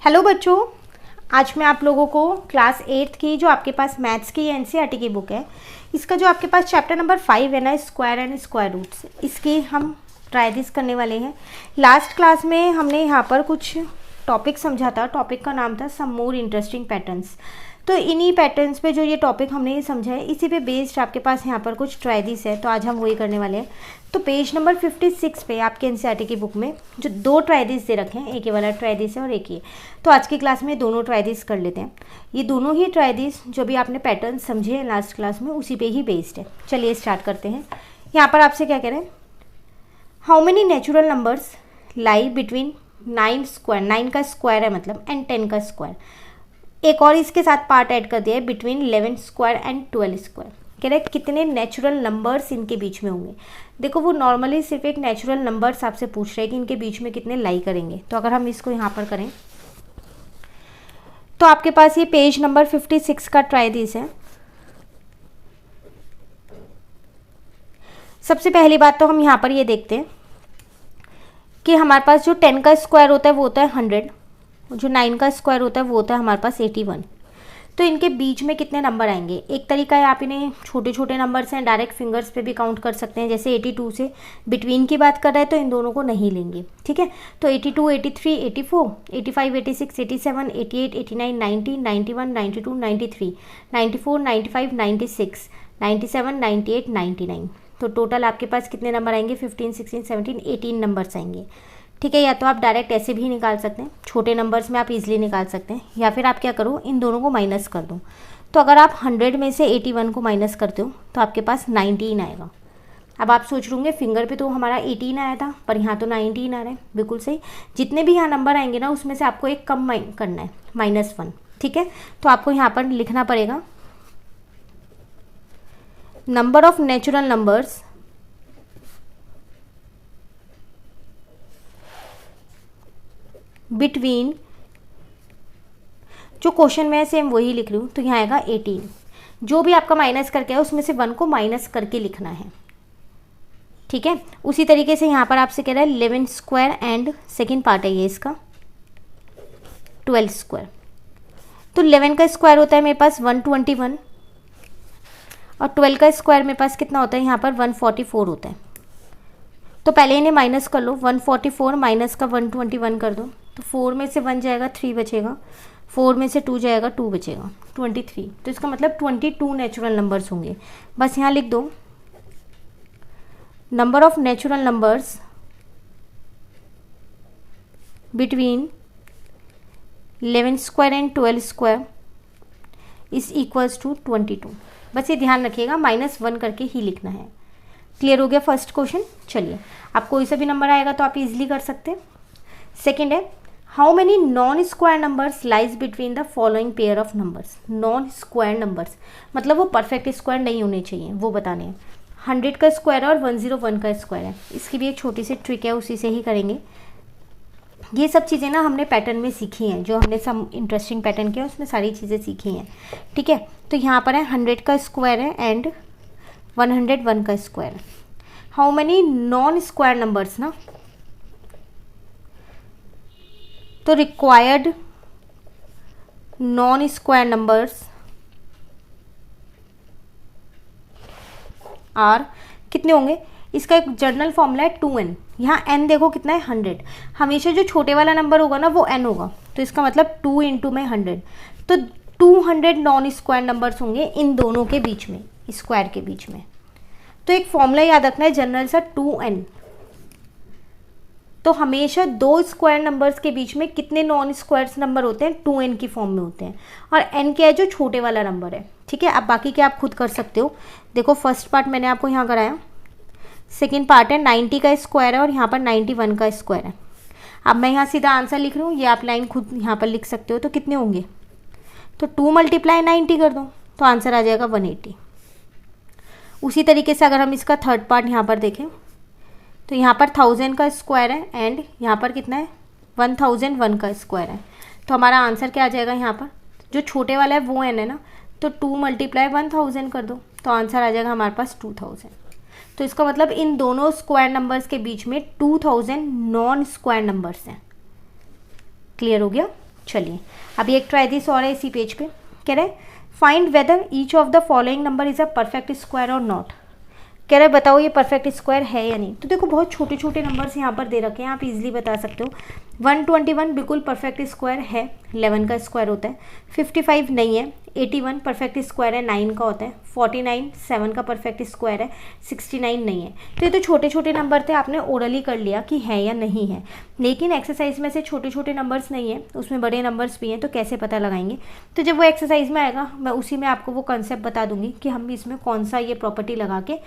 Hello बच्चों, आज मैं आप लोगों को क्लास 8th की जो आपके पास मैथ्स की एनसीईआरटी की बुक है, इसका जो आपके पास चैप्टर नंबर 5 है ना, स्क्वायर एंड स्क्वायर रूट्स, इसकी हम ट्राई दिस करने वाले हैं। लास्ट क्लास में हमने यहाँ पर कुछ टॉपिक समझा था। टॉपिक का नाम था सम मोर इंटरेस्टिंग पैटर्न्स। तो इन्हीं पैटर्न्स पे जो ये टॉपिक हमने ये समझा है, इसी पे बेस्ड आपके पास यहाँ पर कुछ ट्राई दिस है, तो आज हम वही करने वाले हैं। तो पेज नंबर 56 पे आपके एनसीईआरटी की बुक में जो दो ट्राई दिस दे रखे हैं, एक ये वाला ट्राई दिस है और एक ये, तो आज की क्लास में दोनों ट्राई दिस कर लेते हैं। ये दोनों ही ट्राई दिस जो भी आपने पैटर्न समझे हैं लास्ट क्लास में, उसी पे ही बेस्ड है। चलिए स्टार्ट करते हैं। यहाँ पर आपसे क्या कह रहे हैं, how many natural numbers lie between 9 square, 9 का स्क्वायर है मतलब, एंड 10 का स्क्वायर। एक और इसके साथ पार्ट ऐड कर दिया है, बिटवीन 11 स्क्वायर एंड 12 स्क्वायर। कह रहे हैं कितने नेचुरल नंबर्स इनके बीच में होंगे। देखो, वो नॉर्मली सिर्फ एक नेचुरल नंबर्स आपसे पूछ रहे हैं कि इनके बीच में कितने लाई करेंगे। तो अगर हम इसको यहाँ पर करें तो आपके पास ये पेज नंबर 56 का ट्राई दिस है। सबसे पहली बात तो हम यहाँ पर ये देखते हैं कि हमारे पास जो 10 का स्क्वायर होता है वो होता है 100, जो 9 का स्क्वायर होता है वो होता है हमारे पास 81। तो इनके बीच में कितने नंबर आएंगे। एक तरीका है, आप इन्हें छोटे छोटे नंबर्स हैं डायरेक्ट फिंगर्स पे भी काउंट कर सकते हैं। जैसे 82 से बिटवीन की बात कर रहे हैं तो इन दोनों को नहीं लेंगे, ठीक है। तो 82, 83, 84, 85, 86, 87, 88, 89, 90, 91, 92, 93, 94, 95, 96, 97, 98, 99। तो टोटल आपके पास कितने नंबर आएंगे, 15, 16, 17, 18 नंबर्स आएंगे, ठीक है। या तो आप डायरेक्ट ऐसे भी निकाल सकते हैं, छोटे नंबर्स में आप इजीली निकाल सकते हैं, या फिर आप क्या करो, इन दोनों को माइनस कर दो। तो अगर आप 100 में से 81 को माइनस करते हो तो आपके पास 19 आएगा। अब आप सोच रहे फिंगर पे तो हमारा 18 आया था, पर यहाँ तो 19 आ रहा है। बिल्कुल सही। जितने भी यहाँ नंबर आएंगे ना, उसमें से आपको एक कम करना है, -1, ठीक है। तो आपको यहाँ पर लिखना पड़ेगा number of natural numbers between, जो क्वेश्चन में है सेम वही लिख रही हूँ, तो यहाँ आएगा 18। जो भी आपका माइनस करके है उसमें से 1 को माइनस करके लिखना है, ठीक है। उसी तरीके से यहाँ पर आपसे कह रहा है 11 स्क्वायर एंड सेकेंड पार्ट है ये इसका 12 स्क्वायर। तो 11 का स्क्वायर होता है मेरे पास 121, और 12 का स्क्वायर मेरे पास कितना होता है, यहाँ पर 144 होता है। तो पहले इन्हें माइनस कर लो, 144 माइनस का 121 कर दो, तो 4 में से 1 जाएगा 3 बचेगा, 4 में से 2 जाएगा 2 बचेगा, 23। तो इसका मतलब 22 नेचुरल नंबर्स होंगे। बस यहाँ लिख दो number of natural numbers between 11 square and 12 square is equals to 22। बस ये ध्यान रखिएगा, -1 करके ही लिखना है। क्लियर हो गया फर्स्ट क्वेश्चन। चलिए, आप कोई सा भी नंबर आएगा तो आप इजीली कर सकते हैं। सेकेंड है, how many non square numbers lies between the following pair of numbers. Non square numbers मतलब वो परफेक्ट स्क्वायर नहीं होने चाहिए, वो बताने हैं। 100 का स्क्वायर और 101 का स्क्वायर है। इसकी भी एक छोटी सी ट्रिक है, उसी से ही करेंगे। ये सब चीज़ें ना हमने पैटर्न में सीखी हैं, जो हमने सम इंटरेस्टिंग पैटर्न किया उसमें सारी चीज़ें सीखी हैं, ठीक है। तो यहाँ पर है 100 का स्क्वायर है एंड 101 का square. How many non square numbers ना, तो required non square numbers are, कितने होंगे। इसका एक जनरल फॉर्मूला है 2n। यहाँ n देखो कितना है, 100। हमेशा जो छोटे वाला नंबर होगा ना वो n होगा, तो इसका मतलब 2 इंटू में 100, तो 200 नॉन स्क्वायर नंबर्स होंगे इन दोनों के बीच में, स्क्वायर के बीच में। तो एक फॉर्मूला याद रखना है जनरल सा, 2n। तो हमेशा दो स्क्वायर नंबर्स के बीच में कितने नॉन स्क्वायर्स नंबर होते हैं, 2n की फॉर्म में होते हैं। और n क्या है, जो छोटे वाला नंबर है, ठीक है। अब बाकी के आप खुद कर सकते हो। देखो, फर्स्ट पार्ट मैंने आपको यहाँ कराया, सेकेंड पार्ट है 90 का स्क्वायर है और यहाँ पर 91 का स्क्वायर है। अब मैं यहाँ सीधा आंसर लिख रही हूँ, ये आप लाइन खुद यहाँ पर लिख सकते हो। तो कितने होंगे, तो 2 × 90 कर दो, तो आंसर आ जाएगा 180। उसी तरीके से अगर हम इसका थर्ड पार्ट यहाँ पर देखें, तो यहाँ पर 1000 का स्क्वायर है एंड यहाँ पर कितना है, 1001 का स्क्वायर है। तो हमारा आंसर क्या आ जाएगा, यहाँ पर जो छोटे वाला है वो n है ना, तो 2 × 1000 कर दो, तो आंसर आ जाएगा हमारे पास 2000। तो इसका मतलब इन दोनों स्क्वायर नंबर्स के बीच में 2000 नॉन स्क्वायर नंबर्स हैं। क्लियर हो गया। चलिए अभी एक ट्राई दिस और है इसी पेज पे। कह रहे find whether each of the following number is a perfect square और नॉट। कह रहे बताओ ये परफेक्ट स्क्वायर है या नहीं। तो देखो बहुत छोटे छोटे नंबर्स यहाँ पर दे रखे हैं, आप इजीली बता सकते हो। 121 बिल्कुल परफेक्ट स्क्वायर है, 11 का स्क्वायर होता है। 55 नहीं है। 81 परफेक्ट स्क्वायर है, 9 का होता है। 49 7 का परफेक्ट स्क्वायर है, 69 नहीं है। तो ये तो छोटे छोटे नंबर थे, आपने ओरली कर लिया कि है या नहीं है। लेकिन एक्सरसाइज में से छोटे छोटे नंबर्स नहीं है, उसमें बड़े नंबर्स भी हैं, तो कैसे पता लगाएंगे। तो जब वो एक्सरसाइज में आएगा मैं उसी में आपको वो कॉन्सेप्ट बता दूंगी कि हम इसमें कौन सा ये प्रॉपर्टी लगा के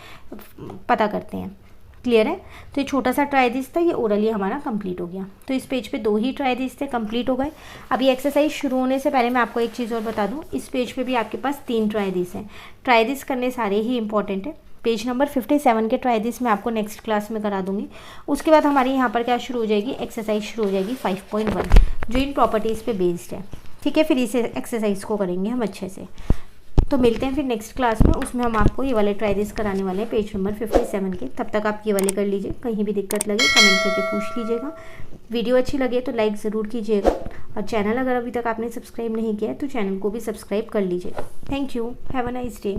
पता करते हैं। क्लियर है। तो ये छोटा सा ट्राई दिस था, ये ओरली हमारा कंप्लीट हो गया। तो इस पेज पे 2 ही ट्राई दिस थे, कंप्लीट हो गए। अभी एक्सरसाइज शुरू होने से पहले मैं आपको एक चीज़ और बता दूं, इस पेज पे भी आपके पास 3 ट्राई दिस हैं। ट्राई दिस करने सारे ही इंपॉर्टेंट है। पेज नंबर 57 के ट्राई दिस मैं आपको नेक्स्ट क्लास में करा दूंगी। उसके बाद हमारी यहाँ पर क्या शुरू हो जाएगी, एक्सरसाइज शुरू हो जाएगी 5.1 जो इन प्रॉपर्टीज़ पे बेस्ड है। ठीक है, फिर इसे एक्सरसाइज को करेंगे हम अच्छे से। तो मिलते हैं फिर नेक्स्ट क्लास में, उसमें हम आपको ये वाले ट्राई दिस कराने वाले हैं पेज नंबर 57 के। तब तक आप ये वाले कर लीजिए, कहीं भी दिक्कत लगे कमेंट करके पूछ लीजिएगा। वीडियो अच्छी लगे तो लाइक ज़रूर कीजिएगा, और चैनल अगर अभी तक आपने सब्सक्राइब नहीं किया है तो चैनल को भी सब्सक्राइब कर लीजिएगा। Thank you, have a nice day.